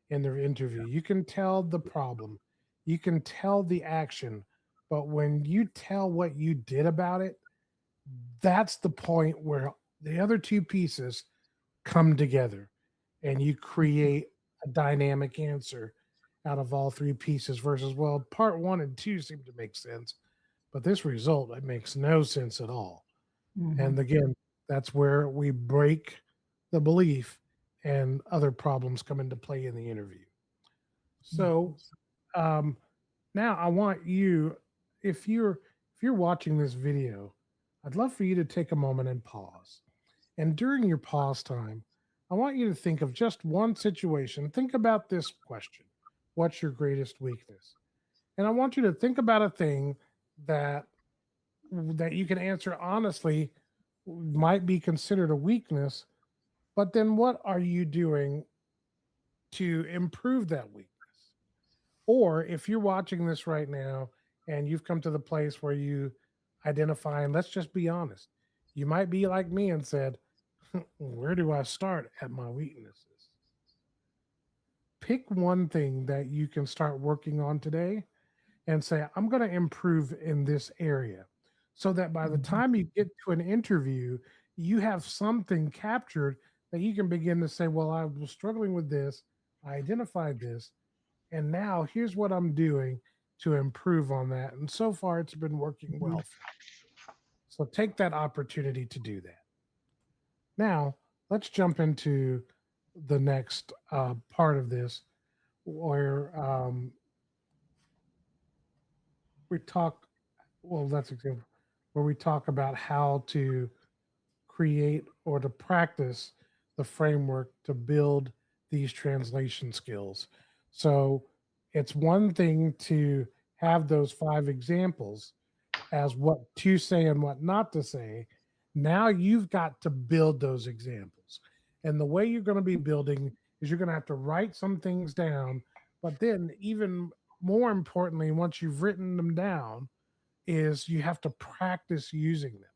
the interview. You can tell the problem, you can tell the action, but when you tell what you did about it, that's the point where the other two pieces come together and you create a dynamic answer out of all three pieces versus, well, part one and two seem to make sense, but this result, it makes no sense at all. Mm-hmm. And again, that's where we break the belief and other problems come into play in the interview. So um, now I want you, if you're watching this video, I'd love for you to take a moment and pause. And during your pause time, I want you to think of just one situation. Think about this question. What's your greatest weakness? And I want you to think about a thing that that you can answer honestly might be considered a weakness, but then what are you doing to improve that weakness? Or if you're watching this right now and you've come to the place where you identify, and let's just be honest, you might be like me and said, where do I start at my weaknesses? Pick one thing that you can start working on today and say, I'm going to improve in this area so that by the Mm-hmm. time you get to an interview, you have something captured that you can begin to say, well, I was struggling with this. I identified this. And now here's what I'm doing to improve on that. And so far, it's been working Mm-hmm. well for me. So take that opportunity to do that. Now, let's jump into the next part of this where we talk, well, that's example, where we talk about how to create or to practice the framework to build these translation skills. So it's one thing to have those five examples as what to say and what not to say. Now you've got to build those examples. And the way you're going to be building is you're going to have to write some things down. But then, even more importantly, once you've written them down, is you have to practice using them.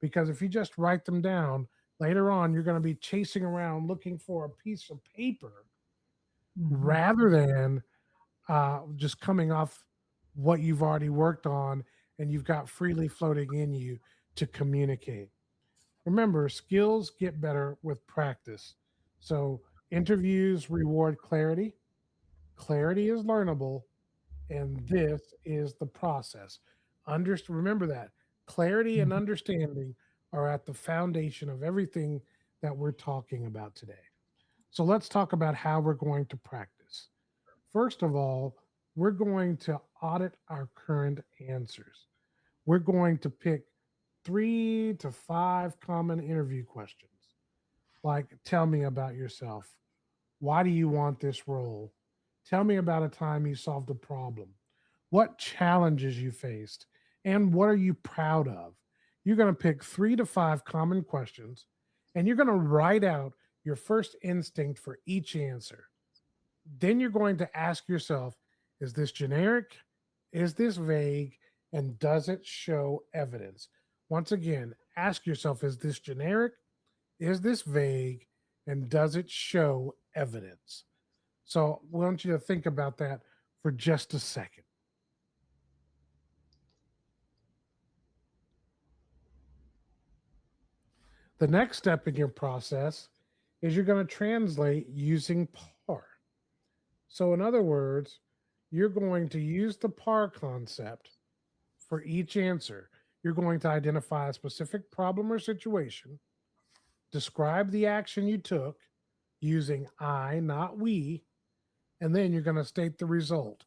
Because if you just write them down, later on, you're going to be chasing around looking for a piece of paper Mm-hmm. rather than just coming off what you've already worked on and you've got freely floating in you to communicate. Remember, skills get better with practice. So, interviews reward clarity. Clarity is learnable, and this is the process. Remember that clarity and Mm-hmm. understanding are at the foundation of everything that we're talking about today. So, let's talk about how we're going to practice. First of all, we're going to audit our current answers. We're going to pick 3 to 5 common interview questions, like tell me about yourself. Why do you want this role? Tell me about a time you solved a problem. What challenges you faced? And what are you proud of? You're going to pick 3 to 5 common questions and you're going to write out your first instinct for each answer. Then you're going to ask yourself, is this generic? Is this vague? And does it show evidence? Once again, ask yourself, is this generic? Is this vague? And does it show evidence? So I want you to think about that for just a second. The next step in your process is you're going to translate using PAR. So, in other words, you're going to use the PAR concept for each answer. You're going to identify a specific problem or situation, describe the action you took using I, not we, and then you're going to state the result.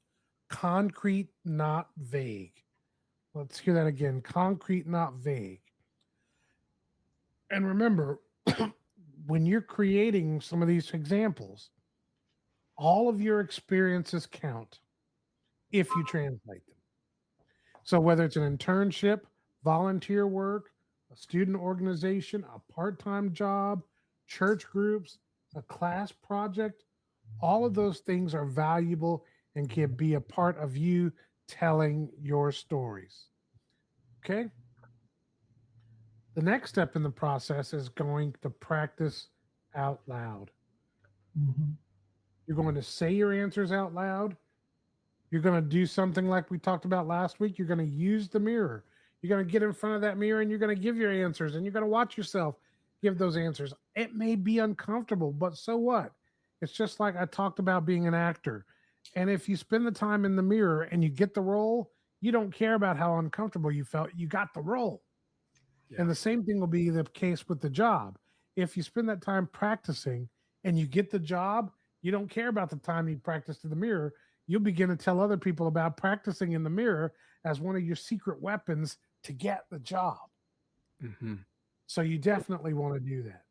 Concrete, not vague. Let's hear that again. Concrete, not vague. And remember, when you're creating some of these examples, all of your experiences count if you translate them. So whether it's an internship, volunteer work, a student organization, a part-time job, church groups, a class project, all of those things are valuable and can be a part of you telling your stories. Okay? The next step in the process is going to practice out loud. Mhm. You're going to say your answers out loud. You're going to do something like we talked about last week. You're going to use the mirror. You're going to get in front of that mirror and you're going to give your answers and you're going to watch yourself give those answers. It may be uncomfortable, but so what? It's just like I talked about being an actor. And if you spend the time in the mirror and you get the role, you don't care about how uncomfortable you felt. You got the role. And Yeah. the same thing will be the case with the job. If you spend that time practicing and you get the job, you don't care about the time you practiced in the mirror. You'll begin to tell other people about practicing in the mirror as one of your secret weapons to get the job. Hmm. So you definitely want to do that.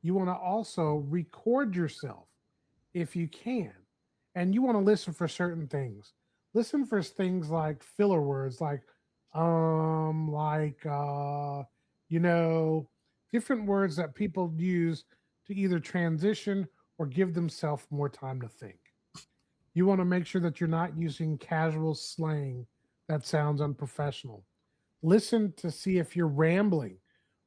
You want to also record yourself if you can. And you want to listen for certain things. Listen for things like filler words like you know, different words that people use to either transition or give themselves more time to think. You want to make sure that you're not using casual slang that sounds unprofessional. Listen to see if you're rambling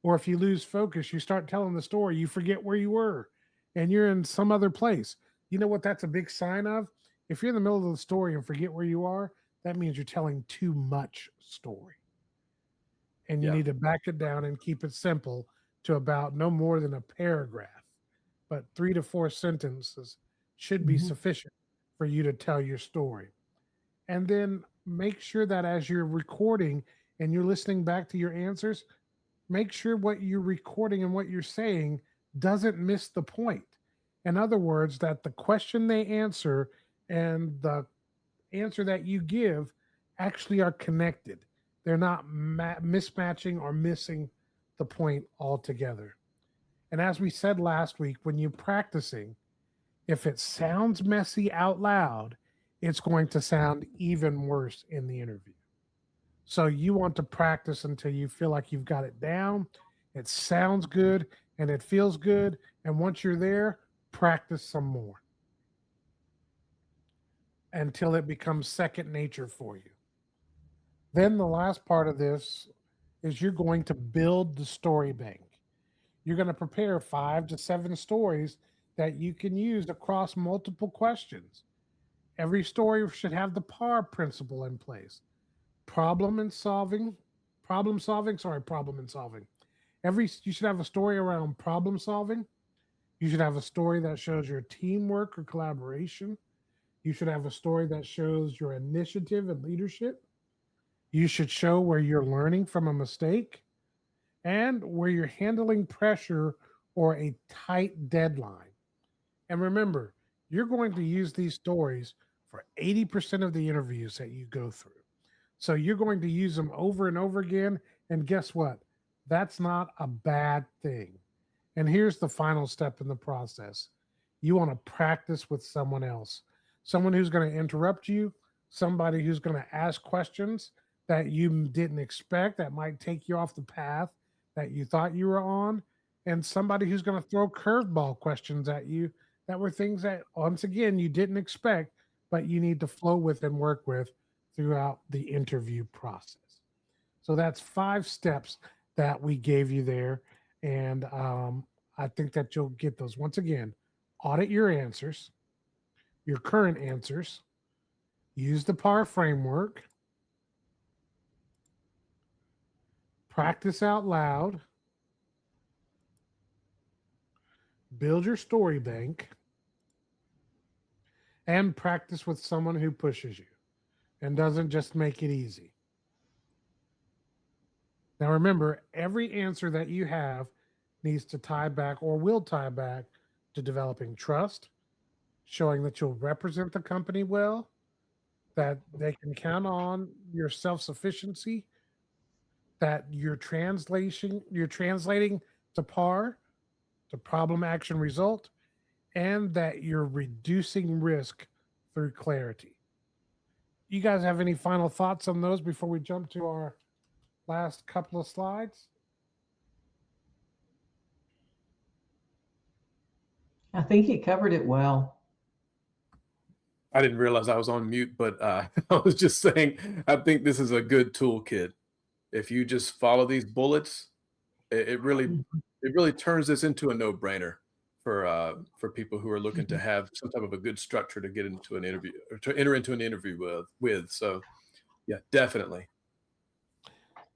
or if you lose focus, you start telling the story, you forget where you were and you're in some other place. You know what that's a big sign of? If you're in the middle of the story and forget where you are, that means you're telling too much story. And you Yeah. need to back it down and keep it simple to about no more than a paragraph. But 3 to 4 sentences should be Mhm. sufficient for you to tell your story. And then make sure that as you're recording and you're listening back to your answers, make sure what you're recording and what you're saying doesn't miss the point. In other words, that the question they answer and the answer that you give actually are connected. They're not mismatching or missing the point altogether. And as we said last week, when you're practicing, if it sounds messy out loud, it's going to sound even worse in the interview. So you want to practice until you feel like you've got it down. It sounds good and it feels good. And once you're there, practice some more until it becomes second nature for you. Then the last part of this is you're going to build the story bank. You're going to prepare 5 to 7 stories that you can use across multiple questions. Every story should have the PAR principle in place. Problem and solving, problem and solving. You should have a story around problem solving. You should have a story that shows your teamwork or collaboration. You should have a story that shows your initiative and leadership. You should show where you're learning from a mistake and where you're handling pressure or a tight deadline. And remember, you're going to use these stories for 80% of the interviews that you go through. So you're going to use them over and over again. And guess what? That's not a bad thing. And here's the final step in the process: you want to practice with someone else, someone who's going to interrupt you, somebody who's going to ask questions that you didn't expect, that might take you off the path that you thought you were on, and somebody who's going to throw curveball questions at you that were things that, once again, you didn't expect, but you need to flow with and work with throughout the interview process. So that's 5 steps that we gave you there. And I think that you'll get those. Once again, audit your answers, your current answers, use the PAR framework, practice out loud, build your story bank, and practice with someone who pushes you and doesn't just make it easy. Now, remember, every answer that you have needs to tie back or will tie back to developing trust, showing that you'll represent the company well, that they can count on your self sufficiency, that you're translating to PAR, to problem action result, and that you're reducing risk through clarity. You guys have any final thoughts on those before we jump to our last couple of slides? I think it covered it well. I didn't realize I was on mute, but I was just saying, I think this is a good toolkit. If you just follow these bullets, it really Mhm. it really turns this into a no-brainer for people who are looking to Mhm. have some type of a good structure to get into an interview or to enter into an interview with. So yeah, definitely.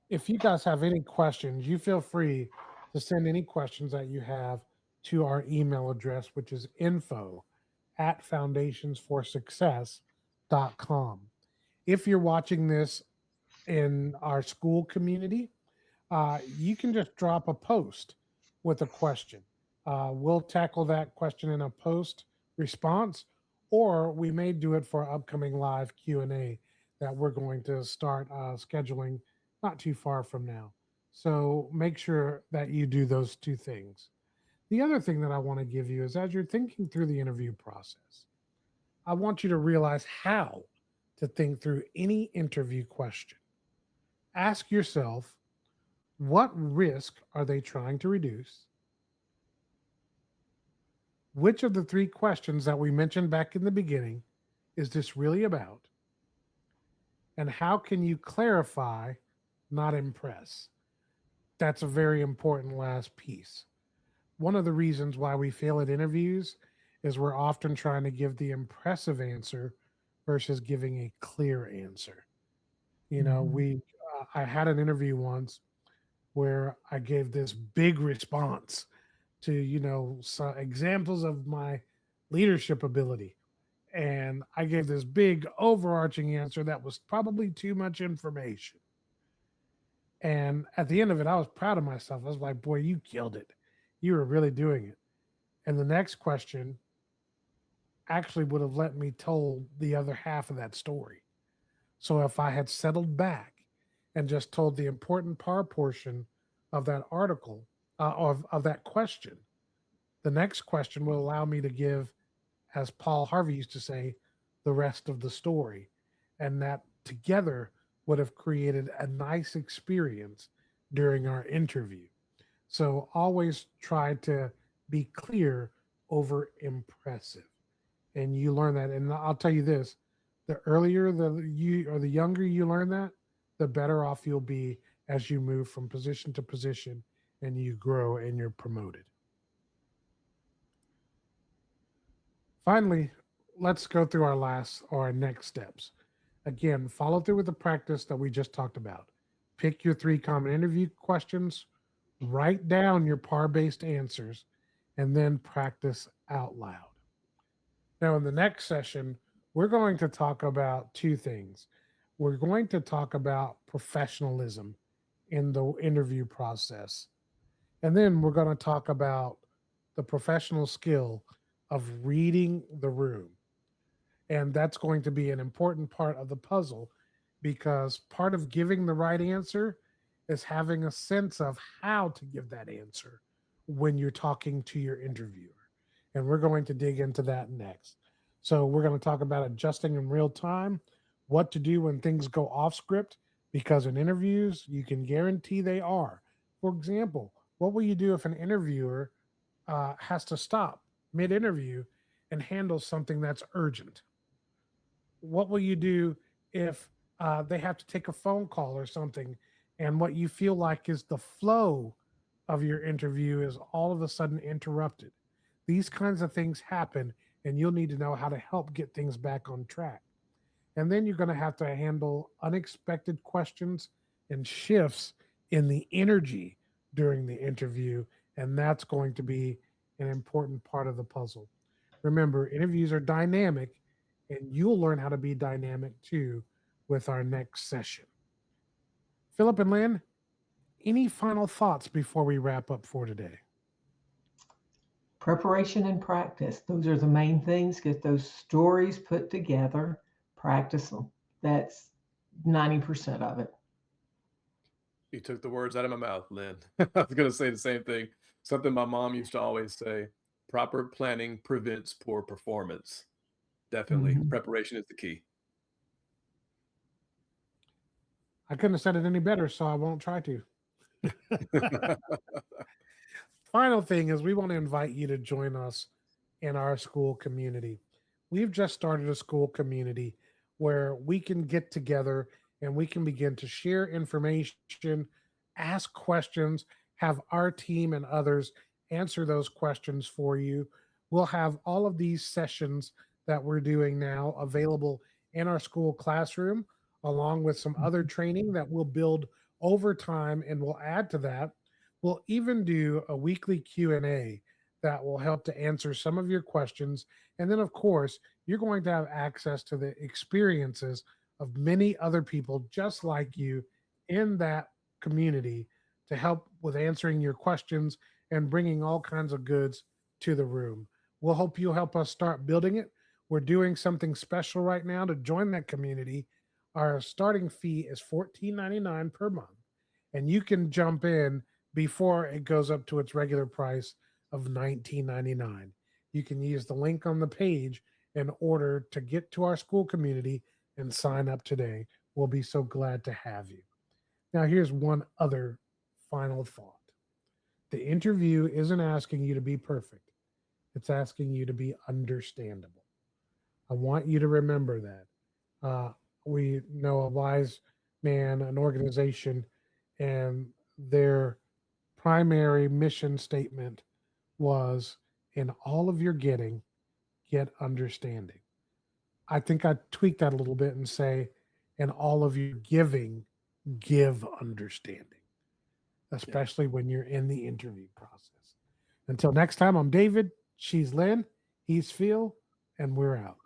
If you guys have any questions, you feel free to send any questions that you have to our email address, which is info@foundationsforsuccess.com. If you're watching this in our school community, you can just drop a post with a question. We'll tackle that question in a post response, or we may do it for upcoming live Q&A that we're going to start scheduling not too far from now. So make sure that you do those two things. The other thing that I want to give you is as you're thinking through the interview process, I want you to realize how to think through any interview question. Ask yourself, what risk are they trying to reduce? Which of the three questions that we mentioned back in the beginning is this really about? And how can you clarify, not impress? That's a very important last piece. One of the reasons why we fail at interviews is we're often trying to give the impressive answer versus giving a clear answer. You know, Mhm. I had an interview once where I gave this big response to, some examples of my leadership ability. And I gave this big overarching answer that was probably too much information. And at the end of it, I was proud of myself. I was like, boy, you killed it. You were really doing it. And the next question actually would have let me told the other half of that story. So if I had settled back and just told the important part portion of that article, of that question, the next question will allow me to give, as Paul Harvey used to say, the rest of the story. And that together would have created a nice experience during our interview. So always try to be clear over impressive. And you learn that. And I'll tell you this, the earlier the younger you learn that, the better off you'll be as you move from position to position and you grow and you're promoted. Finally, let's go through our last or our next steps. Again, follow through with the practice that we just talked about. Pick your three common interview questions, write down your par based answers, and then practice out loud. Now, in the next session, we're going to talk about two things. We're going to talk about professionalism in the interview process. And then we're going to talk about the professional skill of reading the room. And that's going to be an important part of the puzzle because part of giving the right answer is having a sense of how to give that answer when you're talking to your interviewer. And we're going to dig into that next. So, we're going to talk about adjusting in real time, what to do when things go off script, because in interviews, you can guarantee they are. For example, what will you do if an interviewer has to stop mid interview and handle something that's urgent? What will you do if they have to take a phone call or something and what you feel like is the flow of your interview is all of a sudden interrupted? These kinds of things happen and you'll need to know how to help get things back on track. And then you're going to have to handle unexpected questions and shifts in the energy during the interview. And that's going to be an important part of the puzzle. Remember, interviews are dynamic, and you'll learn how to be dynamic too with our next session. Philip and Lynn, any final thoughts before we wrap up for today? Preparation and practice. Those are the main things. Get those stories put together, practice them. That's 90% of it. You took the words out of my mouth, Lynn. I was going to say the same thing. Something my mom used to always say: proper planning prevents poor performance. Definitely, Mhm. preparation is the key. I couldn't have said it any better, so I won't try to. Final thing is, we want to invite you to join us in our school community. We've just started a school community where we can get together and we can begin to share information, ask questions, have our team and others answer those questions for you. We'll have all of these sessions that we're doing now available in our school classroom, along with some other training that we'll build over time, and we'll add to that. We'll even do a weekly Q&A that will help to answer some of your questions. And then, of course, you're going to have access to the experiences of many other people just like you in that community to help with answering your questions and bringing all kinds of goods to the room. We'll hope you'll help us start building it. We're doing something special right now to join that community. Our starting fee is $14.99 per month, and you can jump in before it goes up to its regular price of $19.99. You can use the link on the page in order to get to our school community and sign up today. We'll be so glad to have you. Now, here's one other final thought. The interview isn't asking you to be perfect, it's asking you to be understandable. I want you to remember that. We know a wise man, an organization, and their primary mission statement was, in all of your getting, get understanding. I think I tweak that a little bit and say, in all of your giving, give understanding, especially when you're in the interview process. Until next time, I'm David. She's Lynn. He's Phil. And we're out.